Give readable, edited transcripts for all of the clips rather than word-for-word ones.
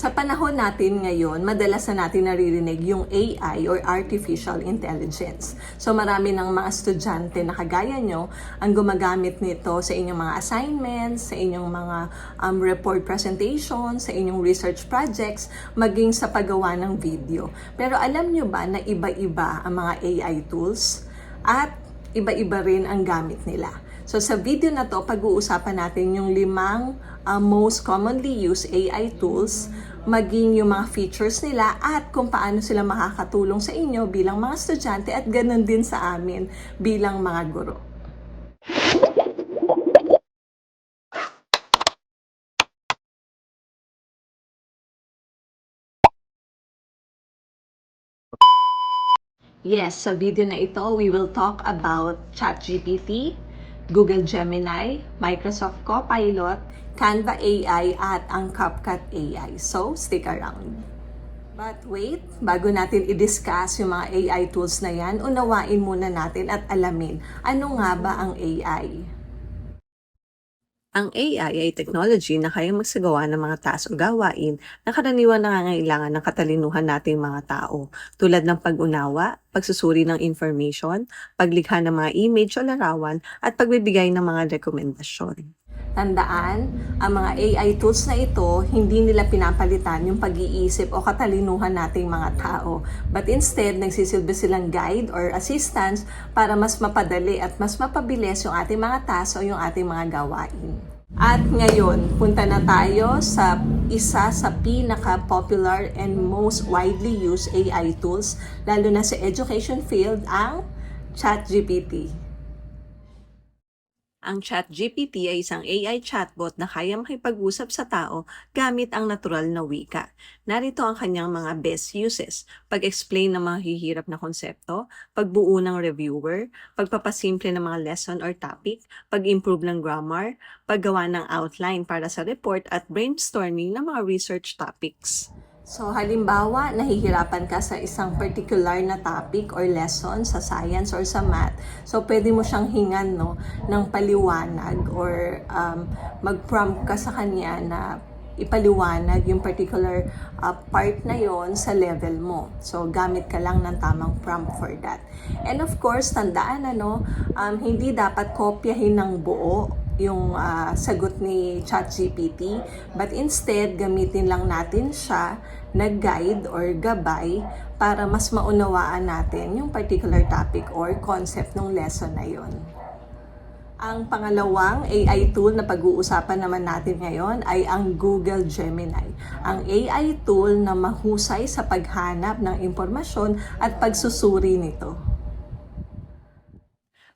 Sa panahon natin ngayon, madalas na natin naririnig yung AI or Artificial Intelligence. So marami ng mga estudyante na kagaya nyo ang gumagamit nito sa inyong mga assignments, sa inyong mga report presentation, sa inyong research projects, maging sa paggawa ng video. Pero alam nyo ba na iba-iba ang mga AI tools at iba-iba rin ang gamit nila. So sa video na to, pag-uusapan natin yung limang most commonly used AI tools, maging yung mga features nila at kung paano sila makakatulong sa inyo bilang mga estudyante at ganun din sa amin bilang mga guro. Yes, sa video na ito, we will talk about ChatGPT, Google Gemini, Microsoft Copilot, Canva AI, at ang CapCut AI. So, stick around. But wait, bago natin i-discuss yung mga AI tools na yan, unawain muna natin at alamin ano nga ba ang AI. Ang AI ay technology na kayang magsagawa ng mga task o gawain na karaniwan nangangailangan ng katalinuhan nating mga tao, tulad ng pag-unawa, pagsusuri ng information, paglikha ng mga image o larawan, at pagbibigay ng mga rekomendasyon. Tandaan, ang mga AI tools na ito, hindi nila pinapalitan yung pag-iisip o katalinuhan nating mga tao. But instead, nagsisilbi silang guide or assistance para mas mapadali at mas mapabilis yung ating mga task o yung ating mga gawain. At ngayon, punta na tayo sa isa sa pinaka-popular and most widely used AI tools, lalo na sa education field, ang ChatGPT. Ang ChatGPT ay isang AI chatbot na kaya makipag-usap sa tao gamit ang natural na wika. Narito ang kanyang mga best uses: pag-explain ng mga hihirap na konsepto, pagbuo ng reviewer, pagpapasimple ng mga lesson or topic, pag-improve ng grammar, paggawa ng outline para sa report, at brainstorming ng mga research topics. So halimbawa, nahihirapan ka sa isang particular na topic or lesson sa science or sa math. So pwede mo siyang hingan ng paliwanag or mag-prompt ka sa kanya na ipaliwanag yung particular part na yon sa level mo. So gamit ka lang ng tamang prompt for that. And of course, tandaan hindi dapat kopyahin ng buo yung sagot ni ChatGPT, but instead gamitin lang natin siya na guide or gabay para mas maunawaan natin yung particular topic or concept ng lesson na yon. Ang pangalawang AI tool na pag-uusapan naman natin ngayon ay ang Google Gemini. Ang AI tool na mahusay sa paghanap ng impormasyon at pagsusuri nito.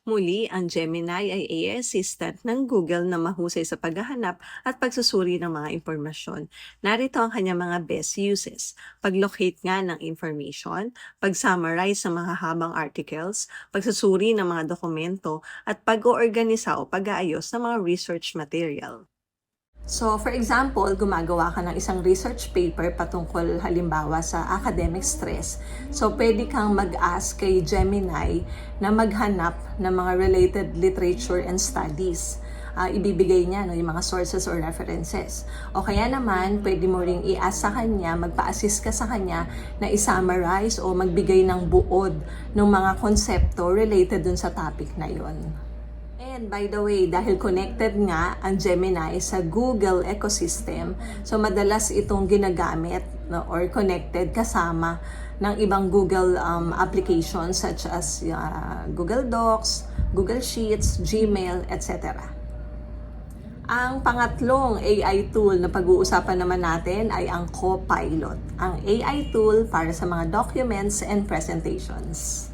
Muli, ang Gemini ay AI assistant ng Google na mahusay sa paghahanap at pagsusuri ng mga impormasyon. Narito ang kanyang mga best uses: pag-locate nga ng information, pag-summarize ng mga habang articles, pagsusuri ng mga dokumento, at pag-oorganisa o pag-aayos ng mga research material. So, for example, gumagawa ka ng isang research paper patungkol halimbawa sa academic stress. So, pwede kang mag-ask kay Gemini na maghanap ng mga related literature and studies. Ibibigay niya yung mga sources or references. O kaya naman, pwede mo ring i-ask sa kanya, magpa-assist ka sa kanya na i-summarize o magbigay ng buod ng mga konsepto related dun sa topic na yon. And by the way, dahil connected nga ang Gemini sa Google ecosystem, so madalas itong ginagamit or connected kasama ng ibang Google applications such as Google Docs, Google Sheets, Gmail, etc. Ang pangatlong AI tool na pag-uusapan naman natin ay ang Copilot, ang AI tool para sa mga documents and presentations.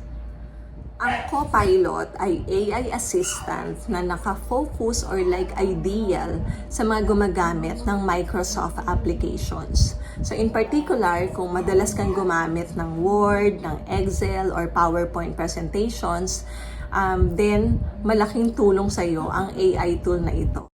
Ang Copilot ay AI assistant na naka-focus or ideal sa mga gumagamit ng Microsoft applications. So in particular, kung madalas kang gumamit ng Word, ng Excel, or PowerPoint presentations, then malaking tulong sa iyo ang AI tool na ito.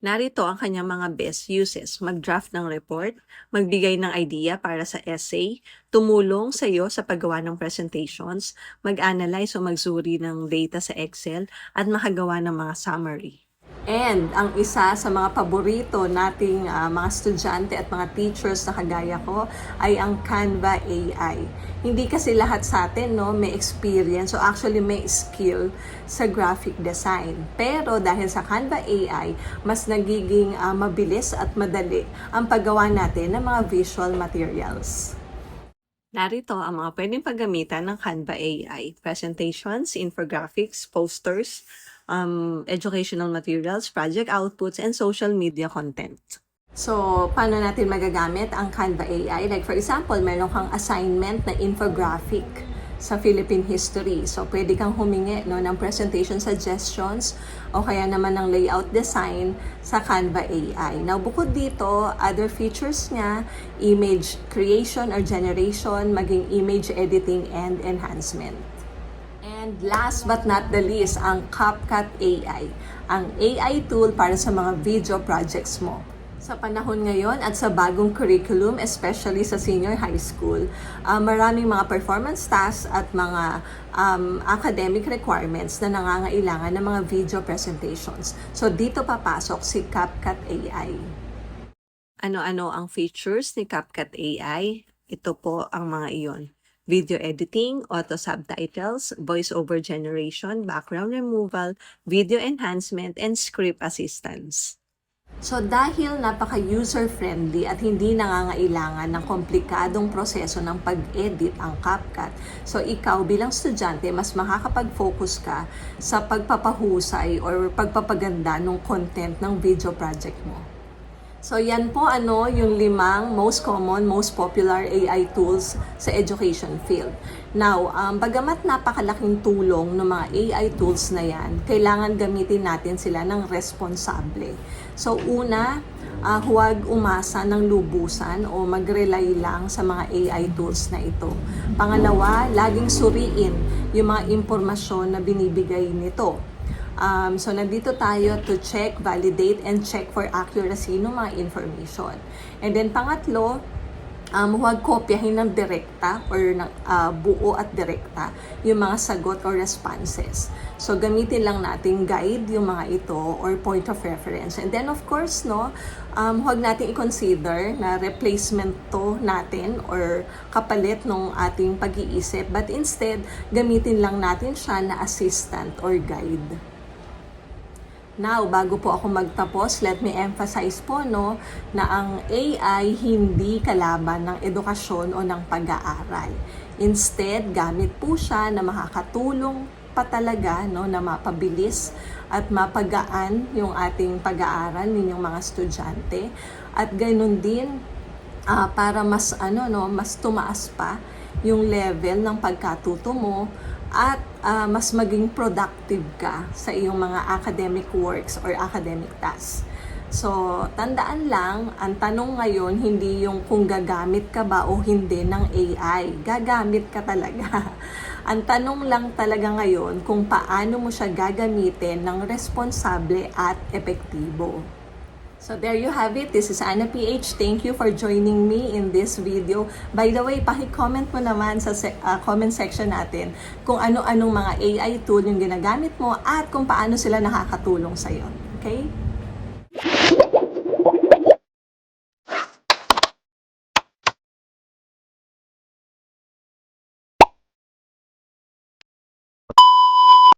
Narito ang kanyang mga best uses: mag-draft ng report, magbigay ng idea para sa essay, tumulong sa iyo sa paggawa ng presentations, mag-analyze o magsuri ng data sa Excel, at makagawa ng mga summary. And ang isa sa mga paborito nating mga estudyante at mga teachers na kagaya ko ay ang Canva AI. Hindi kasi lahat sa atin may experience o actually may skill sa graphic design. Pero dahil sa Canva AI, mas nagiging mabilis at madali ang paggawa natin ng mga visual materials. Narito ang mga pwedeng paggamitan ng Canva AI: presentations, infographics, posters, educational materials, project outputs, and social media content. So, paano natin magagamit ang Canva AI? Like for example, meron kang assignment na infographic sa Philippine history. So, pwede kang humingi ng presentation suggestions o kaya naman ng layout design sa Canva AI. Now, bukod dito, other features niya, image creation or generation, maging image editing and enhancement. And last but not the least, ang CapCut AI, ang AI tool para sa mga video projects mo. Sa panahon ngayon at sa bagong curriculum, especially sa senior high school, maraming mga performance tasks at mga academic requirements na nangangailangan ng mga video presentations. So dito papasok si CapCut AI. Ano-ano ang features ni CapCut AI? Ito po ang mga iyon: video editing, auto subtitles, voice-over generation, background removal, video enhancement, and script assistance. So dahil napaka-user-friendly at hindi nangangailangan ng komplikadong proseso ng pag-edit ang CapCut, so ikaw bilang estudyante mas makakapag-focus ka sa pagpapahusay or pagpapaganda ng content ng video project mo. So yan po yung 5 most common, most popular AI tools sa education field. Now, bagamat napakalaking tulong ng mga AI tools na yan, kailangan gamitin natin sila ng responsable. So una, huwag umasa ng lubusan o mag-rely lang sa mga AI tools na ito. Pangalawa, laging suriin yung mga impormasyon na binibigay nito. So, nandito tayo to check, validate, and check for accuracy ng mga information. And then, pangatlo, huwag kopyahin ng direkta or ng buo at direkta yung mga sagot or responses. So, gamitin lang natin guide yung mga ito or point of reference. And then, of course, huwag natin i-consider na replacement to natin or kapalit ng ating pag-iisip. But instead, gamitin lang natin siya na assistant or guide. Now, bago po ako magtapos, let me emphasize po na ang AI hindi kalaban ng edukasyon o ng pag-aaral. Instead, gamit po siya na makakatulong pa talaga na mapabilis at mapagaan yung ating pag-aaral ninyong mga estudyante. At ganoon din para mas mas tumaas pa yung level ng pagkatuto mo at mas maging productive ka sa iyong mga academic works or academic tasks. So, tandaan lang, ang tanong ngayon hindi yung kung gagamit ka ba o hindi ng AI. Gagamit ka talaga. Ang tanong lang talaga ngayon kung paano mo siya gagamitin ng responsable at epektibo. So there you have it. This is Anna PH. Thank you for joining me in this video. By the way, paki-comment mo naman sa comment section natin kung ano-anong mga AI tool yung ginagamit mo at kung paano sila nakakatulong sa'yo. Okay?